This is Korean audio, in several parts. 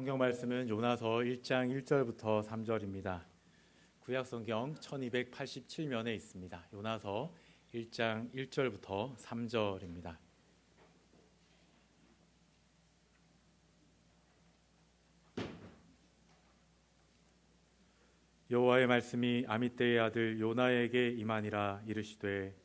성경 말씀은 요나서 1장 1절부터 3절입니다. 구약 성경 1287면에 있습니다. 요나서 1장 1절부터 3절입니다. 여호와의 말씀이 아미떼의 아들 요나에게 임하니라. 이르시되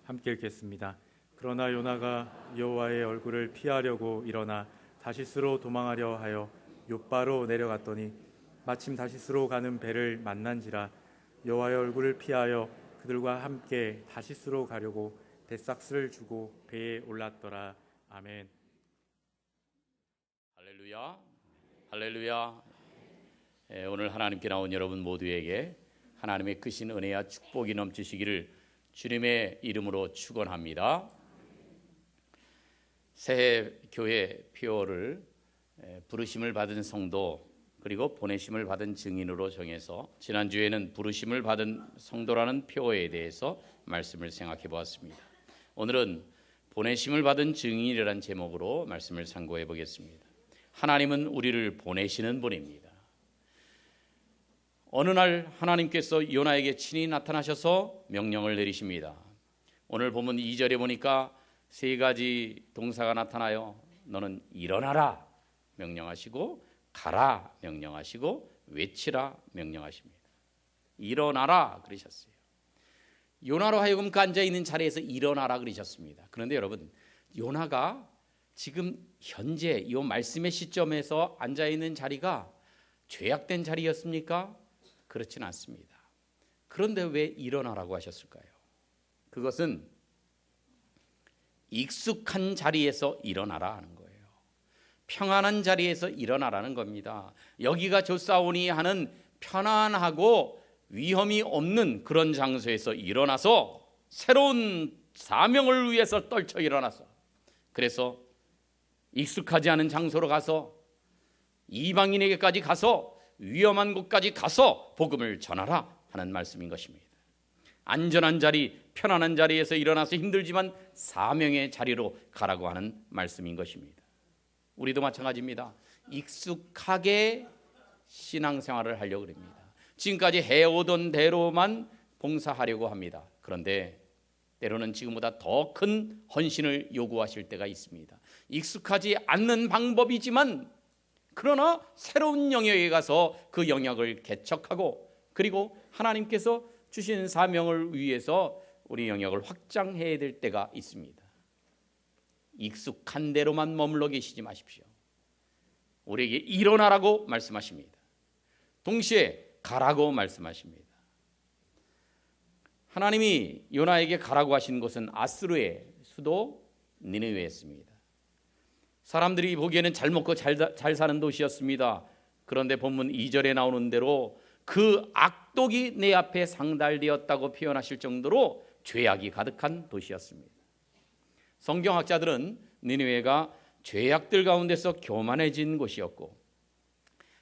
함께 읽겠습니다. 그러나 요나가 여호와의 얼굴을 피하려고 일어나 다시스로 도망하려 하여 욥바로 내려갔더니 마침 다시스로 가는 배를 만난지라. 여호와의 얼굴을 피하여 그들과 함께 다시스로 가려고 뱃삭스를 주고 배에 올랐더라. 아멘. 할렐루야. 할렐루야. 오늘 하나님께 나온 여러분 모두에게 하나님의 크신 은혜와 축복이 넘치시기를 주님의 이름으로 축원합니다. 새해 교회 표어를 부르심을 받은 성도 그리고 보내심을 받은 증인으로 정해서 지난주에는 부르심을 받은 성도라는 표어에 대해서 말씀을 생각해 보았습니다. 오늘은 보내심을 받은 증인이라는 제목으로 말씀을 상고해 보겠습니다. 하나님은 우리를 보내시는 분입니다. 어느 날 하나님께서 요나에게 친히 나타나셔서 명령을 내리십니다. 오늘 본문 2절에 보니까 세 가지 동사가 나타나요. 너는 일어나라 명령하시고, 가라 명령하시고, 외치라 명령하십니다. 일어나라 그러셨어요. 요나로 하여금 그 앉아있는 자리에서 일어나라 그러셨습니다. 그런데 여러분, 요나가 지금 현재 이 말씀의 시점에서 앉아있는 자리가 죄악된 자리였습니까? 그렇지는 않습니다. 그런데 왜 일어나라고 하셨을까요? 그것은 익숙한 자리에서 일어나라 하는 거예요. 평안한 자리에서 일어나라는 겁니다. 여기가 좋사오니 하는 편안하고 위험이 없는 그런 장소에서 일어나서 새로운 사명을 위해서 떨쳐 일어나서, 그래서 익숙하지 않은 장소로 가서 이방인에게까지 가서 위험한 곳까지 가서 복음을 전하라 하는 말씀인 것입니다. 안전한 자리, 편안한 자리에서 일어나서 힘들지만 사명의 자리로 가라고 하는 말씀인 것입니다. 우리도 마찬가지입니다. 익숙하게 신앙생활을 하려고 합니다. 지금까지 해오던 대로만 봉사하려고 합니다. 그런데 때로는 지금보다 더 큰 헌신을 요구하실 때가 있습니다. 익숙하지 않는 방법이지만 그러나 새로운 영역에 가서 그 영역을 개척하고, 그리고 하나님께서 주신 사명을 위해서 우리 영역을 확장해야 될 때가 있습니다. 익숙한 대로만 머물러 계시지 마십시오. 우리에게 일어나라고 말씀하십니다. 동시에 가라고 말씀하십니다. 하나님이 요나에게 가라고 하신 곳은 아수르의 수도 니느웨였습니다. 사람들이 보기에는 잘 먹고 잘 사는 도시였습니다. 그런데 본문 2절에 나오는 대로 그 악독이 내 앞에 상달되었다고 표현하실 정도로 죄악이 가득한 도시였습니다. 성경학자들은 니느웨가 죄악들 가운데서 교만해진 곳이었고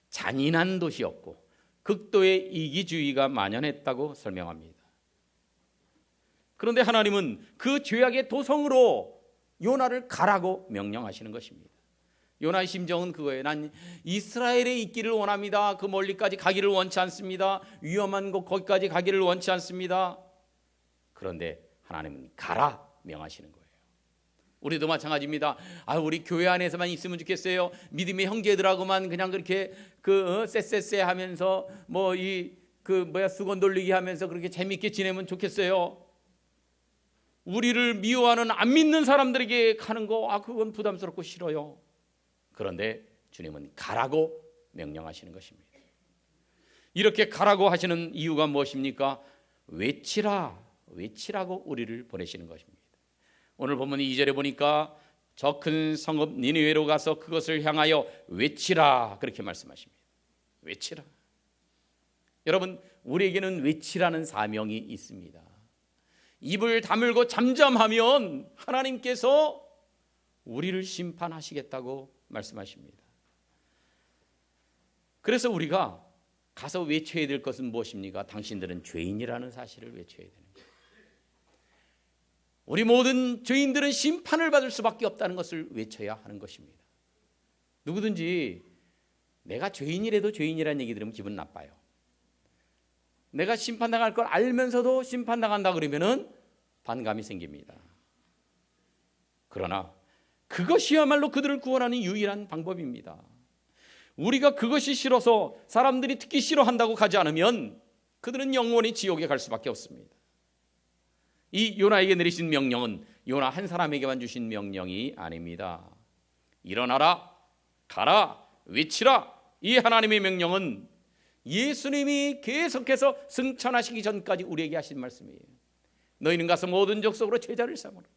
잔인한 도시였고 극도의 이기주의가 만연했다고 설명합니다. 그런데 하나님은 그 죄악의 도성으로 요나를 가라고 명령하시는 것입니다. 요나의 심정은 그거예요. 난 이스라엘에 있기를 원합니다. 그 멀리까지 가기를 원치 않습니다. 위험한 곳 거기까지 가기를 원치 않습니다. 그런데 하나님은 가라 명하시는 거예요. 우리도 마찬가지입니다. 우리 교회 안에서만 있으면 좋겠어요. 믿음의 형제들하고만 그냥 그렇게 쎄쎄쎄 하면서 수건 돌리기 하면서 그렇게 재밌게 지내면 좋겠어요. 우리를 미워하는 안 믿는 사람들에게 가는 거 그건 부담스럽고 싫어요. 그런데 주님은 가라고 명령하시는 것입니다. 이렇게 가라고 하시는 이유가 무엇입니까? 외치라고 우리를 보내시는 것입니다. 오늘 본문 2절에 보니까 저 큰 성읍 니느웨로 가서 그것을 향하여 외치라 그렇게 말씀하십니다. 외치라. 여러분, 우리에게는 외치라는 사명이 있습니다. 입을 다물고 잠잠하면 하나님께서 우리를 심판하시겠다고 말씀하십니다. 그래서 우리가 가서 외쳐야 될 것은 무엇입니까? 당신들은 죄인이라는 사실을 외쳐야 되는 거예요. 우리 모든 죄인들은 심판을 받을 수밖에 없다는 것을 외쳐야 하는 것입니다. 누구든지 내가 죄인이라도 죄인이라는 얘기 들으면 기분 나빠요. 내가 심판당할 걸 알면서도 심판당한다 그러면은 반감이 생깁니다. 그러나 그것이야말로 그들을 구원하는 유일한 방법입니다. 우리가 그것이 싫어서 사람들이 듣기 싫어한다고 가지 않으면 그들은 영원히 지옥에 갈 수밖에 없습니다. 이 요나에게 내리신 명령은 요나 한 사람에게만 주신 명령이 아닙니다. 일어나라, 가라, 외치라. 이 하나님의 명령은 예수님이 계속해서 승천하시기 전까지 우리에게 하신 말씀이에요. 너희는 가서 모든 족속으로 제자를 삼으라.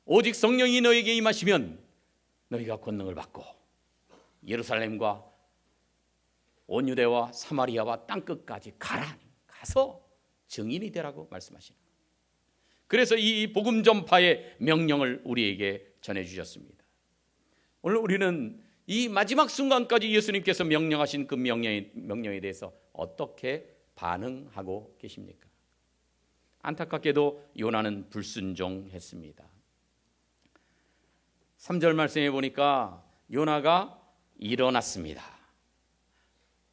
오직 성령이 너에게 임하시면 너희가 권능을 받고 예루살렘과 온 유대와 사마리아와 땅끝까지 가라. 가서 증인이 되라고 말씀하시는 거예요. 그래서 이 복음 전파의 명령을 우리에게 전해주셨습니다. 오늘 우리는 이 마지막 순간까지 예수님께서 명령하신 그 명령에 대해서 어떻게 반응하고 계십니까? 안타깝게도 요나는 불순종했습니다. 3절 말씀에 보니까 요나가 일어났습니다.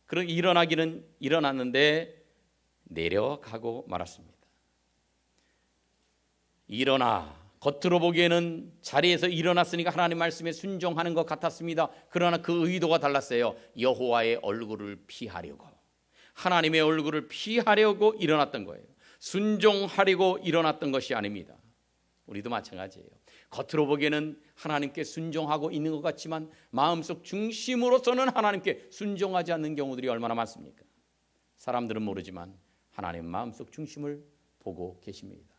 그런 일어나기는 일어났는데 내려가고 말았습니다. 일어나. 겉으로 보기에는 자리에서 일어났으니까 하나님 말씀에 순종하는 것 같았습니다. 그러나 그 의도가 달랐어요. 여호와의 얼굴을 피하려고, 하나님의 얼굴을 피하려고 일어났던 거예요. 순종하려고 일어났던 것이 아닙니다. 우리도 마찬가지예요. 겉으로 보기에는 하나님께 순종하고 있는 것 같지만 마음속 중심으로서는 하나님께 순종하지 않는 경우들이 얼마나 많습니까? 사람들은 모르지만 하나님 마음속 중심을 보고 계십니다.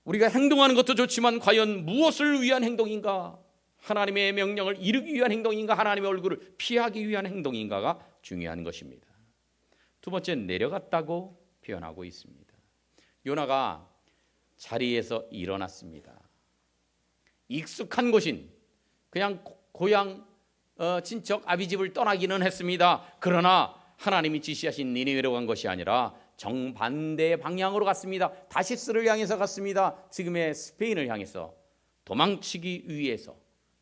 우리가 행동하는 것도 좋지만 과연 무엇을 위한 행동인가? 하나님의 명령을 이루기 위한 행동인가? 하나님의 얼굴을 피하기 위한 행동인가가 중요한 것입니다. 두 번째, 내려갔다고 표현하고 있습니다. 요나가 자리에서 일어났습니다. 익숙한 곳인 그냥 고향 친척 아비집을 떠나기는 했습니다. 그러나 하나님이 지시하신 니느웨로 간 것이 아니라 정반대 방향으로 갔습니다. 다시스를 향해서 갔습니다. 지금의 스페인을 향해서 도망치기 위해서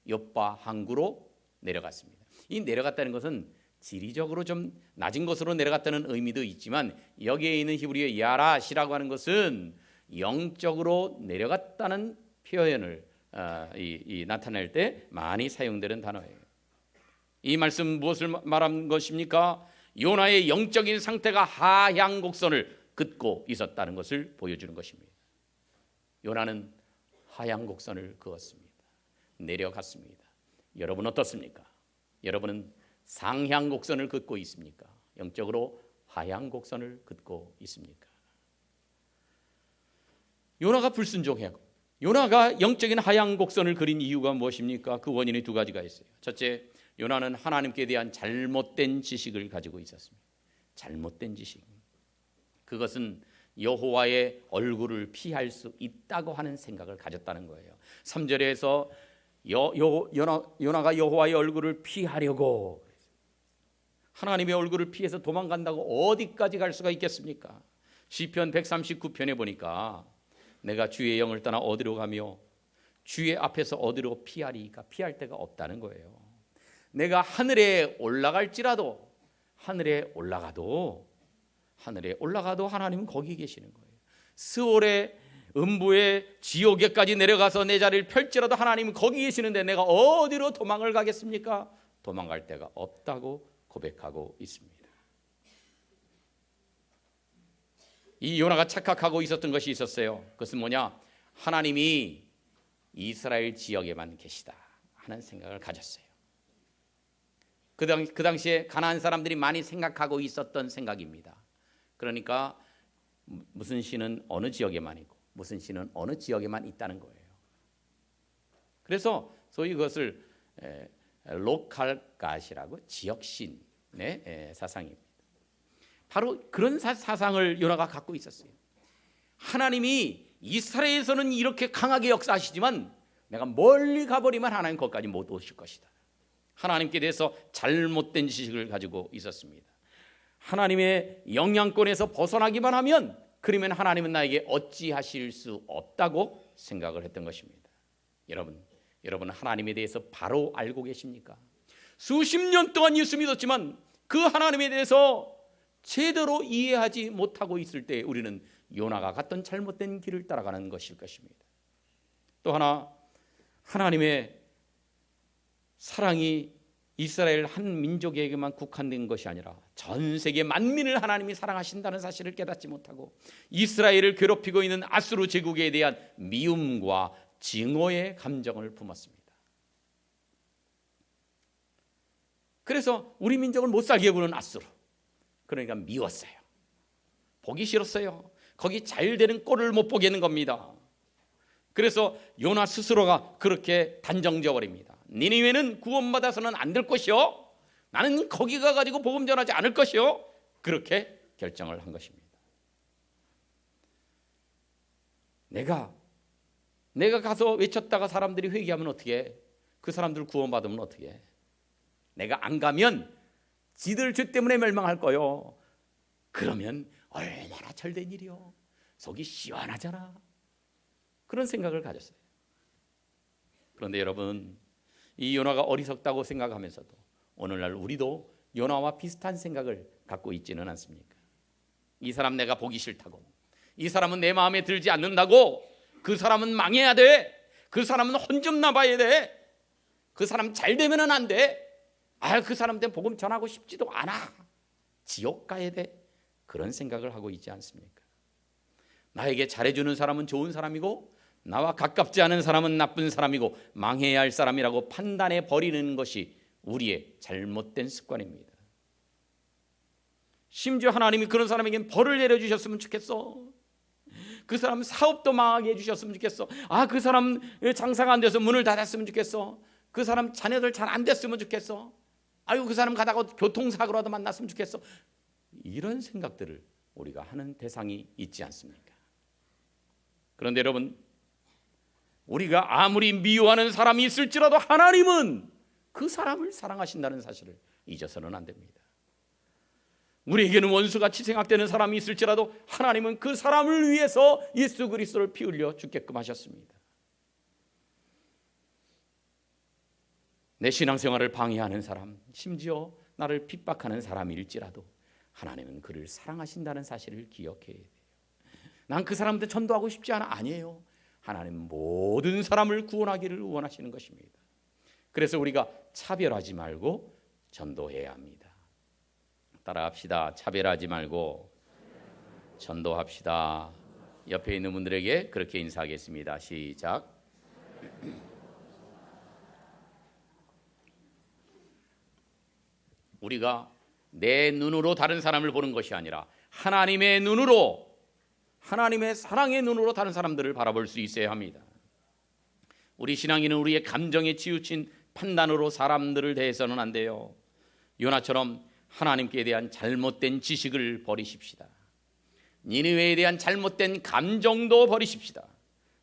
욥바 항구로 내려갔습니다. 이 내려갔다는 것은 지리적으로 좀 낮은 곳으로 내려갔다는 의미도 있지만 여기에 있는 히브리어 야라시라고 하는 것은 영적으로 내려갔다는 표현을 나타낼 때 많이 사용되는 단어예요. 이 말씀 무엇을 말한 것입니까? 요나의 영적인 상태가 하향 곡선을 긋고 있었다는 것을 보여주는 것입니다. 요나는 하향 곡선을 그었습니다. 내려갔습니다. 여러분 어떻습니까? 여러분은 상향 곡선을 긋고 있습니까? 영적으로 하향 곡선을 긋고 있습니까? 요나가 불순종하고 요나가 영적인 하향 곡선을 그린 이유가 무엇입니까? 그 원인이 두 가지가 있어요. 첫째, 요나는 하나님께 대한 잘못된 지식을 가지고 있었습니다. 잘못된 지식. 그것은 여호와의 얼굴을 피할 수 있다고 하는 생각을 가졌다는 거예요. 3절에서 요나가 여호와의 얼굴을 피하려고, 하나님의 얼굴을 피해서 도망간다고 어디까지 갈 수가 있겠습니까? 시편 139편에 보니까 내가 주의 영을 떠나 어디로 가며 주의 앞에서 어디로 피하리까? 피할 데가 없다는 거예요. 내가 하늘에 올라갈지라도, 하늘에 올라가도 하나님은 거기 계시는 거예요. 스올의 음부의 지옥에까지 내려가서 내 자리를 펼지라도 하나님은 거기 계시는데 내가 어디로 도망을 가겠습니까? 도망갈 데가 없다고 고백하고 있습니다. 이 요나가 착각하고 있었던 것이 있었어요. 그것은 뭐냐? 하나님이 이스라엘 지역에만 계시다 하는 생각을 가졌어요. 그 당시에 가나안 사람들이 많이 생각하고 있었던 생각입니다. 그러니까 무슨 신은 어느 지역에만 있고 무슨 신은 어느 지역에만 있다는 거예요. 그래서 소위 그것을 로컬 갓이라고, 지역신의 사상입니다. 바로 그런 사상을 요나가 갖고 있었어요. 하나님이 이스라엘에서는 이렇게 강하게 역사하시지만 내가 멀리 가버리면 하나님 거기까지 못 오실 것이다. 하나님께 대해서 잘못된 지식을 가지고 있었습니다. 하나님의 영향권에서 벗어나기만 하면 그러면 하나님은 나에게 어찌하실 수 없다고 생각을 했던 것입니다. 여러분 하나님에 대해서 바로 알고 계십니까? 수십 년 동안 예수 믿었지만 그 하나님에 대해서 제대로 이해하지 못하고 있을 때 우리는 요나가 갔던 잘못된 길을 따라가는 것일 것입니다. 또 하나, 하나님의 사랑이 이스라엘 한 민족에게만 국한된 것이 아니라 전 세계 만민을 하나님이 사랑하신다는 사실을 깨닫지 못하고 이스라엘을 괴롭히고 있는 아수르 제국에 대한 미움과 증오의 감정을 품었습니다. 그래서 우리 민족을 못 살게 구는 아수르, 그러니까 미웠어요. 보기 싫었어요. 거기 잘 되는 꼴을 못 보게 하는 겁니다. 그래서 요나 스스로가 그렇게 단정져 버립니다. 니느웨는 구원받아서는 안 될 것이요, 나는 거기 가가지고 복음 전하지 않을 것이요, 그렇게 결정을 한 것입니다. 내가 가서 외쳤다가 사람들이 회개하면 어떻게 해? 그 사람들 구원받으면 어떻게 해? 내가 안 가면 지들 죄 때문에 멸망할 거요. 그러면 얼마나 잘된 일이요. 속이 시원하잖아. 그런 생각을 가졌어요. 그런데 여러분, 이 요나가 어리석다고 생각하면서도 오늘날 우리도 요나와 비슷한 생각을 갖고 있지는 않습니까? 이 사람 내가 보기 싫다고, 이 사람은 내 마음에 들지 않는다고, 그 사람은 망해야 돼, 그 사람은 혼 좀 나봐야 돼, 그 사람 잘 되면은 안 돼, 그 사람한테 복음 전하고 싶지도 않아, 지옥 가야 돼, 그런 생각을 하고 있지 않습니까? 나에게 잘해주는 사람은 좋은 사람이고 나와 가깝지 않은 사람은 나쁜 사람이고 망해야 할 사람이라고 판단해 버리는 것이 우리의 잘못된 습관입니다. 심지어 하나님이 그런 사람에겐 벌을 내려주셨으면 좋겠어. 그 사람 사업도 망하게 해주셨으면 좋겠어. 그 사람 장사가 안 돼서 문을 닫았으면 좋겠어. 그 사람 자녀들 잘 안 됐으면 좋겠어. 그 사람 가다가 교통사고라도 만났으면 좋겠어. 이런 생각들을 우리가 하는 대상이 있지 않습니까? 그런데 여러분, 우리가 아무리 미워하는 사람이 있을지라도 하나님은 그 사람을 사랑하신다는 사실을 잊어서는 안 됩니다. 우리에게는 원수같이 생각되는 사람이 있을지라도 하나님은 그 사람을 위해서 예수 그리스도를 피 흘려 죽게끔 하셨습니다. 내 신앙생활을 방해하는 사람, 심지어 나를 핍박하는 사람일지라도 하나님은 그를 사랑하신다는 사실을 기억해야 돼요. 난 그 사람한테 전도하고 싶지 않아. 아니에요. 하나님은 모든 사람을 구원하기를 원하시는 것입니다. 그래서 우리가 차별하지 말고 전도해야 합니다. 따라합시다. 차별하지 말고 전도합시다. 옆에 있는 분들에게 그렇게 인사하겠습니다. 시작. 우리가 내 눈으로 다른 사람을 보는 것이 아니라 하나님의 눈으로, 하나님의 사랑의 눈으로 다른 사람들을 바라볼 수 있어야 합니다. 우리 신앙인은 우리의 감정에 치우친 판단으로 사람들을 대해서는 안 돼요. 요나처럼 하나님께 대한 잘못된 지식을 버리십시다. 니느웨에 대한 잘못된 감정도 버리십시다.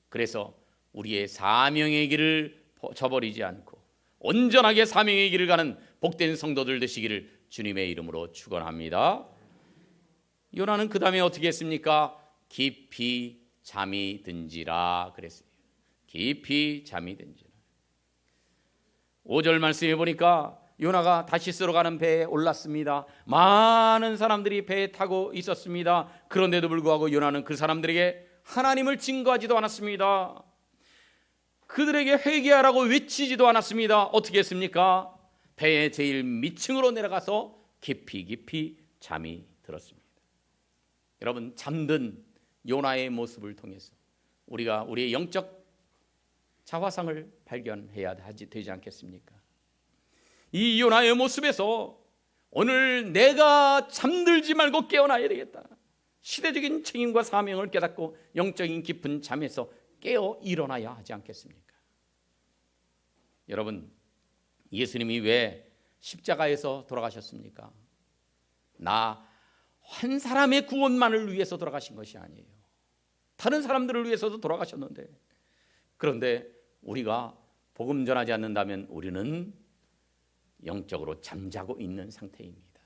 그래서 우리의 사명의 길을 저버리지 않고 온전하게 사명의 길을 가는 복된 성도들 되시기를 주님의 이름으로 축원합니다. 요나는 그 다음에 어떻게 했습니까? 깊이 잠이 든지라 그랬어요. 깊이 잠이 든지라. 5절 말씀해 보니까 요나가 다시스로 가는 배에 올랐습니다. 많은 사람들이 배에 타고 있었습니다. 그런데도 불구하고 요나는 그 사람들에게 하나님을 증거하지도 않았습니다. 그들에게 회개하라고 외치지도 않았습니다. 어떻게 했습니까? 배의 제일 밑층으로 내려가서 깊이 잠이 들었습니다. 여러분, 잠든 요나의 모습을 통해서 우리가 우리의 영적 자화상을 발견해야 되지 않겠습니까? 이 요나의 모습에서 오늘 내가 잠들지 말고 깨어나야 되겠다. 시대적인 책임과 사명을 깨닫고 영적인 깊은 잠에서 깨어 일어나야 하지 않겠습니까? 여러분, 예수님이 왜 십자가에서 돌아가셨습니까? 나 한 사람의 구원만을 위해서 돌아가신 것이 아니에요. 다른 사람들을 위해서도 돌아가셨는데, 그런데 우리가 복음 전하지 않는다면 우리는 영적으로 잠자고 있는 상태입니다.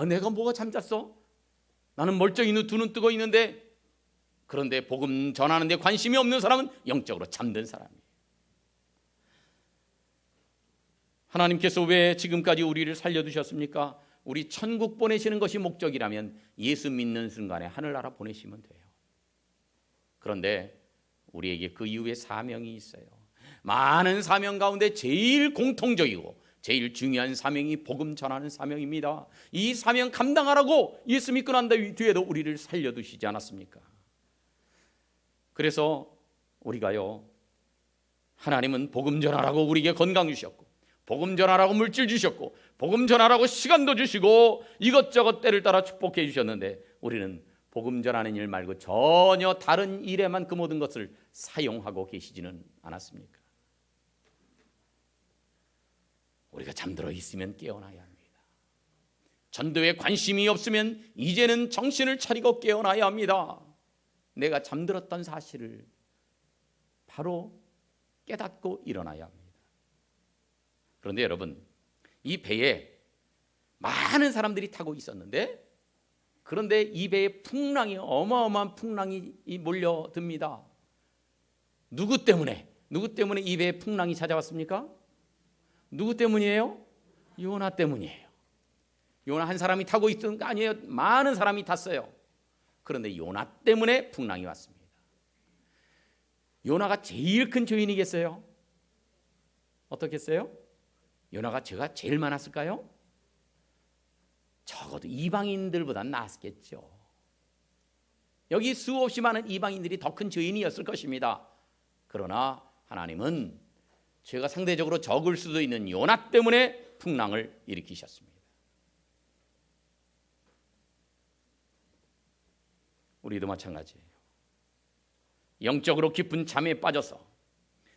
내가 뭐가 잠잤어? 나는 멀쩡히 두 눈 뜨고 있는데 그런데 복음 전하는 데 관심이 없는 사람은 영적으로 잠든 사람이에요. 하나님께서 왜 지금까지 우리를 살려두셨습니까? 우리 천국 보내시는 것이 목적이라면 예수 믿는 순간에 하늘나라 보내시면 돼요. 그런데 우리에게 그 이후에 사명이 있어요. 많은 사명 가운데 제일 공통적이고 제일 중요한 사명이 복음 전하는 사명입니다. 이 사명 감당하라고 예수 믿고 난 뒤에도 우리를 살려두시지 않았습니까? 그래서 우리가요, 하나님은 복음 전하라고 우리에게 건강 주셨고, 복음 전하라고 물질 주셨고, 복음 전하라고 시간도 주시고, 이것저것 때를 따라 축복해 주셨는데 우리는 복음 전하는 일 말고 전혀 다른 일에만 그 모든 것을 사용하고 계시지는 않았습니까? 우리가 잠들어 있으면 깨어나야 합니다. 전도에 관심이 없으면 이제는 정신을 차리고 깨어나야 합니다. 내가 잠들었던 사실을 바로 깨닫고 일어나야 합니다. 그런데 여러분, 이 배에 많은 사람들이 타고 있었는데, 그런데 이 배에 풍랑이, 어마어마한 풍랑이 몰려듭니다. 누구 때문에 이 배에 풍랑이 찾아왔습니까? 누구 때문이에요? 요나 때문이에요. 요나 한 사람이 타고 있던 거 아니에요. 많은 사람이 탔어요. 그런데 요나 때문에 풍랑이 왔습니다. 요나가 제일 큰 죄인이겠어요? 어떻겠어요? 요나가 죄가 제일 많았을까요? 적어도 이방인들보단 나았겠죠. 여기 수없이 많은 이방인들이 더 큰 죄인이었을 것입니다. 그러나 하나님은 죄가 상대적으로 적을 수도 있는 요나 때문에 풍랑을 일으키셨습니다. 우리도 마찬가지예요. 영적으로 깊은 잠에 빠져서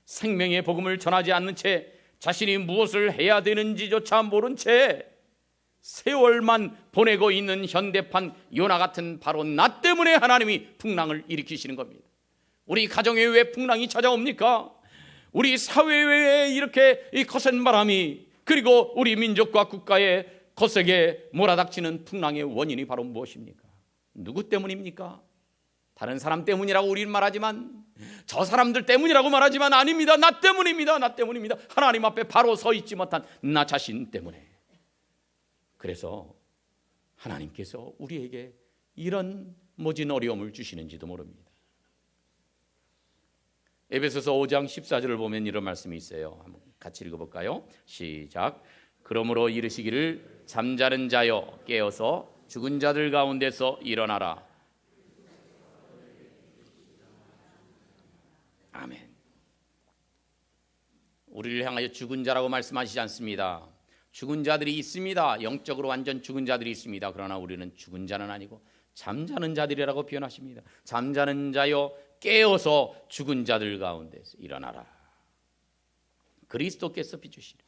생명의 복음을 전하지 않는 채 자신이 무엇을 해야 되는지조차 모른 채 세월만 보내고 있는 현대판 요나 같은 바로 나 때문에 하나님이 풍랑을 일으키시는 겁니다. 우리 가정에 왜 풍랑이 찾아옵니까? 우리 사회에 이렇게 이 거센 바람이, 그리고 우리 민족과 국가에 거세게 몰아닥치는 풍랑의 원인이 바로 무엇입니까? 누구 때문입니까? 다른 사람 때문이라고 우리는 말하지만, 저 사람들 때문이라고 말하지만 아닙니다. 나 때문입니다. 나 때문입니다. 하나님 앞에 바로 서 있지 못한 나 자신 때문에. 그래서 하나님께서 우리에게 이런 모진 어려움을 주시는지도 모릅니다. 에베소서 5장 14절을 보면 이런 말씀이 있어요. 한번 같이 읽어볼까요? 시작. 그러므로 이르시기를 잠자는 자여 깨어서 죽은 자들 가운데서 일어나라. 아멘. 우리를 향하여 죽은 자라고 말씀하시지 않습니다. 죽은 자들이 있습니다. 영적으로 완전 죽은 자들이 있습니다. 그러나 우리는 죽은 자는 아니고 잠자는 자들이라고 표현하십니다. 잠자는 자여 깨어서 죽은 자들 가운데서 일어나라. 그리스도께서 비추시리.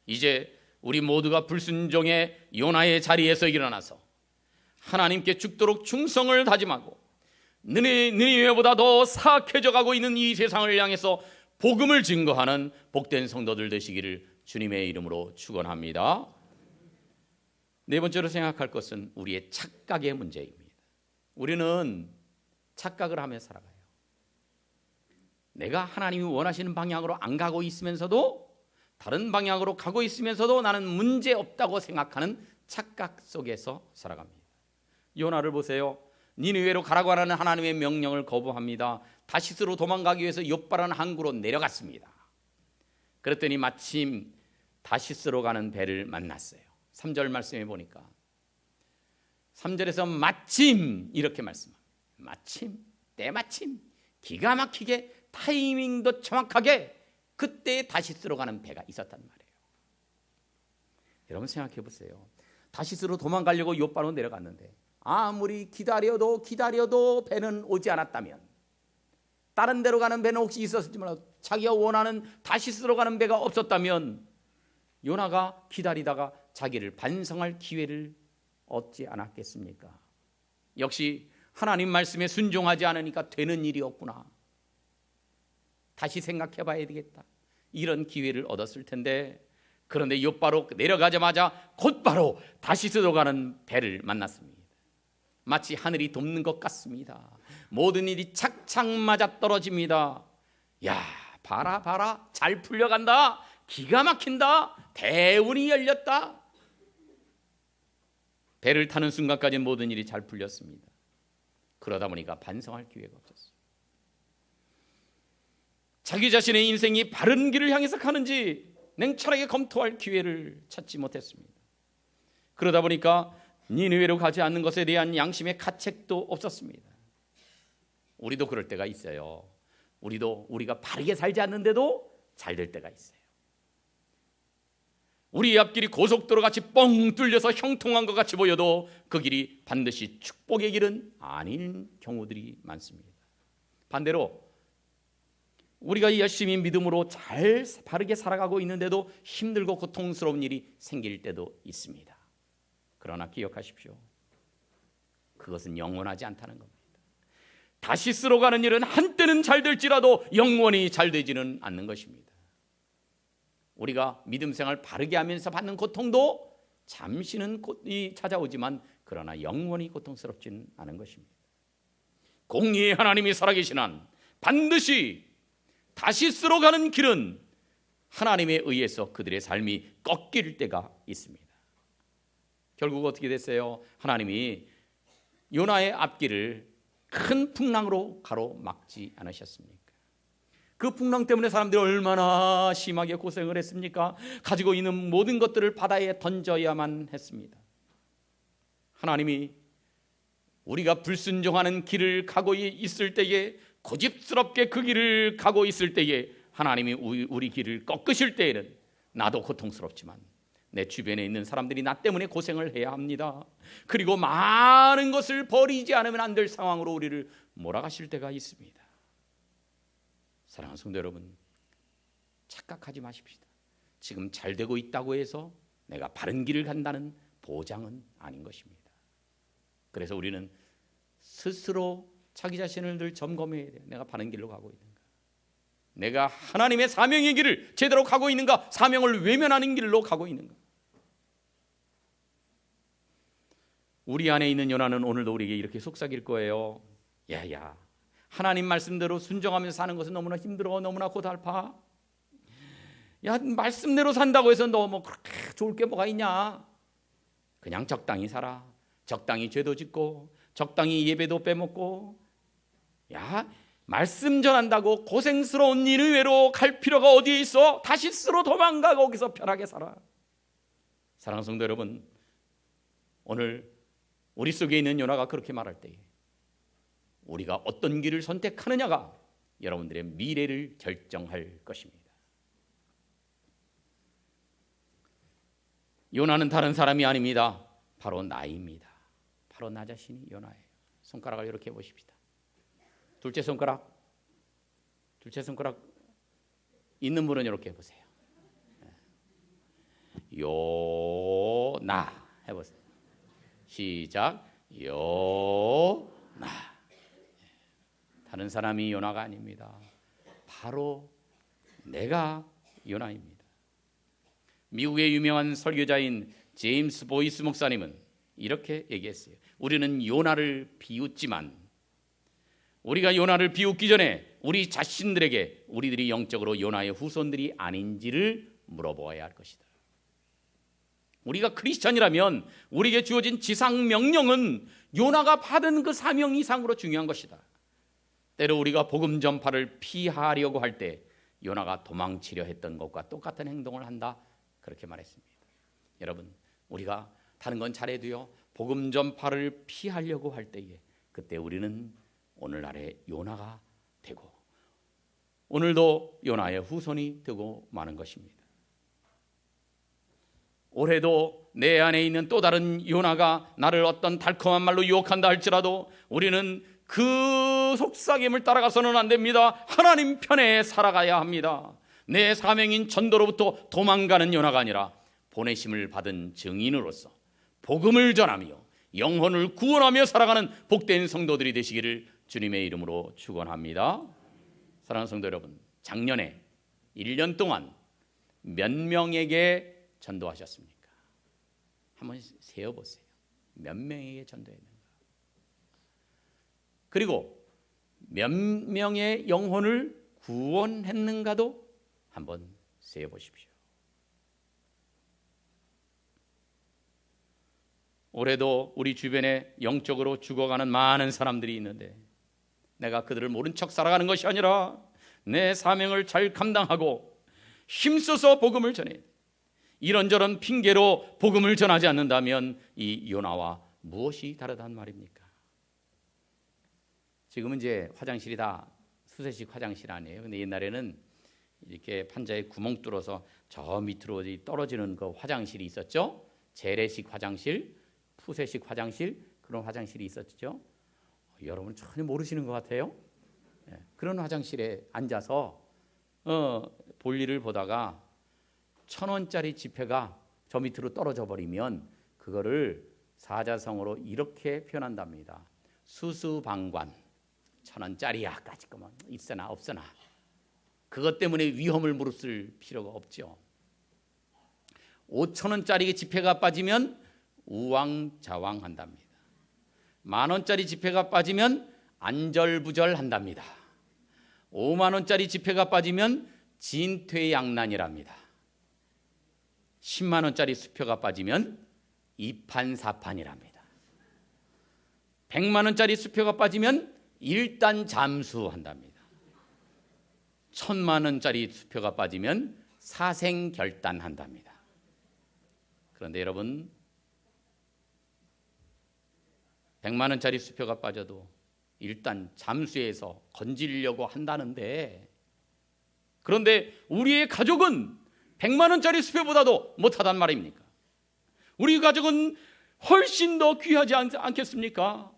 이제 우리 모두가 불순종의 요나의 자리에서 일어나서 하나님께 죽도록 충성을 다짐하고 느니웨보다 더 사악해져 가고 있는 이 세상을 향해서 복음을 증거하는 복된 성도들 되시기를 주님의 이름으로 축원합니다. 네 번째로 생각할 것은 우리의 착각의 문제입니다. 우리는 착각을 하며 살아가요. 내가 하나님이 원하시는 방향으로 안 가고 있으면서도, 다른 방향으로 가고 있으면서도 나는 문제 없다고 생각하는 착각 속에서 살아갑니다. 요나를 보세요. 니느웨로 가라고 하는 하나님의 명령을 거부합니다. 다시스로 도망가기 위해서 욥바라는 항구로 내려갔습니다. 그랬더니 마침 다시스로 가는 배를 만났어요. 3절 말씀해 보니까 3절에서 마침 이렇게 말씀합니다. 마침, 때마침, 기가 막히게 타이밍도 정확하게 그때 다시스로 가는 배가 있었단 말이에요. 여러분 생각해 보세요. 다시스로 도망가려고 욥바로 내려갔는데 아무리 기다려도 배는 오지 않았다면, 다른 데로 가는 배는 혹시 있었을지 몰라도 자기가 원하는 다시스로 가는 배가 없었다면 요나가 기다리다가 자기를 반성할 기회를 얻지 않았겠습니까? 역시 하나님 말씀에 순종하지 않으니까 되는 일이 없구나. 다시 생각해 봐야 되겠다. 이런 기회를 얻었을 텐데, 그런데 욥바로 내려가자마자 곧바로 다시스로 가는 배를 만났습니다. 마치 하늘이 돕는 것 같습니다. 모든 일이 착착 맞아 떨어집니다. 야, 봐라 봐라, 잘 풀려간다, 기가 막힌다, 대운이 열렸다. 배를 타는 순간까지 모든 일이 잘 풀렸습니다. 그러다 보니까 반성할 기회가 없었어요. 자기 자신의 인생이 바른 길을 향해서 가는지 냉철하게 검토할 기회를 찾지 못했습니다. 그러다 보니까 니느웨로 가지 않는 것에 대한 양심의 가책도 없었습니다. 우리도 그럴 때가 있어요. 우리가 바르게 살지 않는데도 잘 될 때가 있어요. 우리의 앞길이 고속도로 같이 뻥 뚫려서 형통한 것 같이 보여도 그 길이 반드시 축복의 길은 아닌 경우들이 많습니다. 반대로 우리가 열심히 믿음으로 잘 바르게 살아가고 있는데도 힘들고 고통스러운 일이 생길 때도 있습니다. 그러나 기억하십시오. 그것은 영원하지 않다는 겁니다. 다시 쓰러 가는 일은 한때는 잘 될지라도 영원히 잘 되지는 않는 것입니다. 우리가 믿음 생활 바르게 하면서 받는 고통도 잠시는 찾아오지만 그러나 영원히 고통스럽지는 않은 것입니다. 공의의 하나님이 살아계신 한 반드시 다시 쓰러 가는 길은 하나님에 의해서 그들의 삶이 꺾일 때가 있습니다. 결국 어떻게 됐어요? 하나님이 요나의 앞길을 큰 풍랑으로 가로막지 않으셨습니까? 그 풍랑 때문에 사람들이 얼마나 심하게 고생을 했습니까? 가지고 있는 모든 것들을 바다에 던져야만 했습니다. 하나님이 우리가 불순종하는 길을 가고 있을 때에, 고집스럽게 그 길을 가고 있을 때에 하나님이 우리 길을 꺾으실 때에는 나도 고통스럽지만 내 주변에 있는 사람들이 나 때문에 고생을 해야 합니다. 그리고 많은 것을 버리지 않으면 안 될 상황으로 우리를 몰아가실 때가 있습니다. 사랑하는 성도 여러분, 착각하지 마십시다. 지금 잘 되고 있다고 해서 내가 바른 길을 간다는 보장은 아닌 것입니다. 그래서 우리는 스스로 자기 자신을 늘 점검해야 돼요. 내가 바른 길로 가고 있는가? 내가 하나님의 사명의 길을 제대로 가고 있는가? 사명을 외면하는 길로 가고 있는가? 우리 안에 있는 요나는 오늘도 우리에게 이렇게 속삭일 거예요. 야야, 하나님 말씀대로 순종하면서 사는 것은 너무나 힘들어, 너무나 고달파. 야, 말씀대로 산다고 해서 너 뭐 그렇게 좋을 게 뭐가 있냐? 그냥 적당히 살아. 적당히 죄도 짓고 적당히 예배도 빼먹고. 야, 말씀 전한다고 고생스러운 니느웨로 갈 필요가 어디에 있어? 다시스로 도망가, 거기서 편하게 살아. 사랑하는 성도 여러분, 오늘 우리 속에 있는 요나가 그렇게 말할 때에 우리가 어떤 길을 선택하느냐가 여러분들의 미래를 결정할 것입니다. 요나는 다른 사람이 아닙니다. 바로 나입니다. 바로 나 자신이 요나예요. 손가락을 이렇게 해보십시다. 둘째 손가락 있는 분은 이렇게 해보세요. 요나 해보세요. 시작. 요나. 다른 사람이 요나가 아닙니다. 바로 내가 요나입니다. 미국의 유명한 설교자인 제임스 보이스 목사님은 이렇게 얘기했어요. 우리는 요나를 비웃지만 우리가 요나를 비웃기 전에 우리 자신들에게 우리들이 영적으로 요나의 후손들이 아닌지를 물어보아야 할 것이다. 우리가 크리스찬이라면 우리에게 주어진 지상 명령은 요나가 받은 그 사명 이상으로 중요한 것이다. 때로 우리가 복음 전파를 피하려고 할 때 요나가 도망치려 했던 것과 똑같은 행동을 한다, 그렇게 말했습니다. 여러분, 우리가 다른 건 잘해도요, 복음 전파를 피하려고 할 때에 그때 우리는 오늘날의 요나가 되고 오늘도 요나의 후손이 되고 마는 것입니다. 올해도 내 안에 있는 또 다른 요나가 나를 어떤 달콤한 말로 유혹한다 할지라도 우리는 그 속삭임을 따라가서는 안 됩니다. 하나님 편에 살아가야 합니다. 내 사명인 전도로부터 도망가는 요나가 아니라 보내심을 받은 증인으로서 복음을 전하며 영혼을 구원하며 살아가는 복된 성도들이 되시기를 주님의 이름으로 축원합니다. 사랑하는 성도 여러분, 작년에 1년 동안 몇 명에게 전도하셨습니까? 한번 세어보세요. 몇 명에게 전도했는가? 그리고 몇 명의 영혼을 구원했는가도 한번 세어보십시오. 올해도 우리 주변에 영적으로 죽어가는 많은 사람들이 있는데 내가 그들을 모른 척 살아가는 것이 아니라 내 사명을 잘 감당하고 힘써서 복음을 전해, 이런저런 핑계로 복음을 전하지 않는다면 이 요나와 무엇이 다르단 말입니까? 지금은 이제 화장실이 다 수세식 화장실 아니에요. 근데 옛날에는 이렇게 판자에 구멍 뚫어서 저 밑으로 떨어지는 그 화장실이 있었죠. 재래식 화장실, 푸세식 화장실, 그런 화장실이 있었죠. 여러분 전혀 모르시는 것 같아요. 그런 화장실에 앉아서 볼일을 보다가 1,000원짜리 지폐가 저 밑으로 떨어져 버리면 그거를 사자성어로 이렇게 표현한답니다. 수수방관. 1,000원짜리야까지 거면 있으나 없으나 그것 때문에 위험을 무릅쓸 필요가 없죠. 5,000원짜리 지폐가 빠지면 우왕좌왕한답니다. 10,000원짜리 지폐가 빠지면 안절부절한답니다. 50,000원짜리 지폐가 빠지면 진퇴양난이랍니다. 100,000원짜리 수표가 빠지면 이판사판이랍니다. 100만원짜리 수표가 빠지면 일단 잠수한답니다. 1,000만원짜리 수표가 빠지면 사생결단한답니다. 그런데 여러분, 100만원짜리 수표가 빠져도 일단 잠수해서 건지려고 한다는데, 그런데 우리의 가족은 100만원짜리 수표보다도 못하단 말입니까? 우리 가족은 훨씬 더 귀하지 않겠습니까?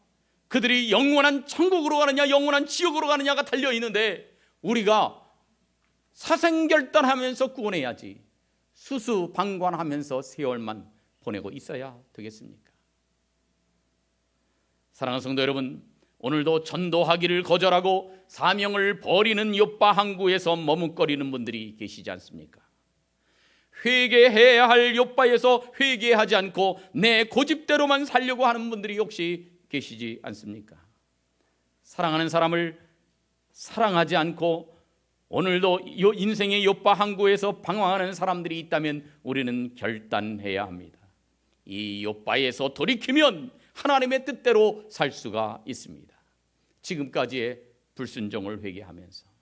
그들이 영원한 천국으로 가느냐 영원한 지옥으로 가느냐가 달려있는데 우리가 사생결단하면서 구원해야지 수수방관하면서 세월만 보내고 있어야 되겠습니까? 사랑하는 성도 여러분, 오늘도 전도하기를 거절하고 사명을 버리는 욥바 항구에서 머뭇거리는 분들이 계시지 않습니까? 회개해야 할 욥바에서 회개하지 않고 내 고집대로만 살려고 하는 분들이 혹시 계시지 않습니까? 사랑하는 사람을 사랑하지 않고 오늘도 인생의 욥바 항구에서 방황하는 사람들이 있다면 우리는 결단해야 합니다. 이 욥바에서 돌이키면 하나님의 뜻대로 살 수가 있습니다. 지금까지의 불순종을 회개하면서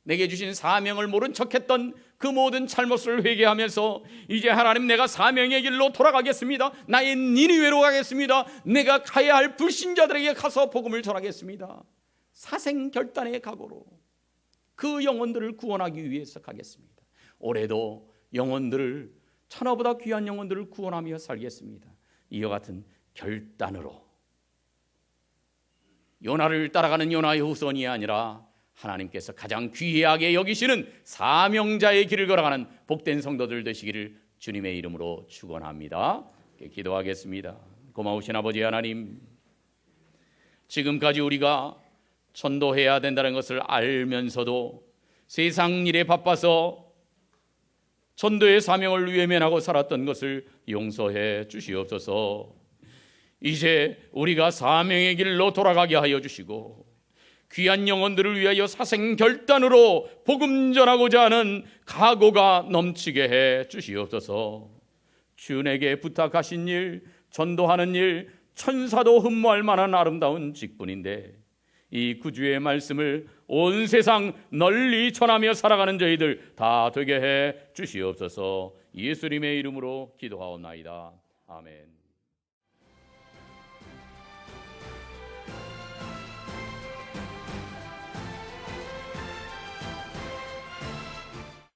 내게 주신 사명을 모른 척했던 그 모든 잘못을 회개하면서 이제 하나님, 내가 사명의 길로 돌아가겠습니다. 나의 니느웨로 가겠습니다. 내가 가야 할 불신자들에게 가서 복음을 전하겠습니다. 사생결단의 각오로 그 영혼들을 구원하기 위해서 가겠습니다. 올해도 영혼들을, 천하보다 귀한 영혼들을 구원하며 살겠습니다. 이와 같은 결단으로 요나를 따라가는 요나의 후손이 아니라 하나님께서 가장 귀하게 여기시는 사명자의 길을 걸어가는 복된 성도들 되시기를 주님의 이름으로 축원합니다. 기도하겠습니다. 고마우신 아버지 하나님, 지금까지 우리가 전도해야 된다는 것을 알면서도 세상 일에 바빠서 전도의 사명을 외면하고 살았던 것을 용서해 주시옵소서. 이제 우리가 사명의 길로 돌아가게 하여 주시고 귀한 영혼들을 위하여 사생결단으로 복음 전하고자 하는 각오가 넘치게 해 주시옵소서. 주님에게 부탁하신 일, 전도하는 일, 천사도 흠모할 만한 아름다운 직분인데 이 구주의 말씀을 온 세상 널리 전하며 살아가는 저희들 다 되게 해 주시옵소서. 예수님의 이름으로 기도하옵나이다. 아멘.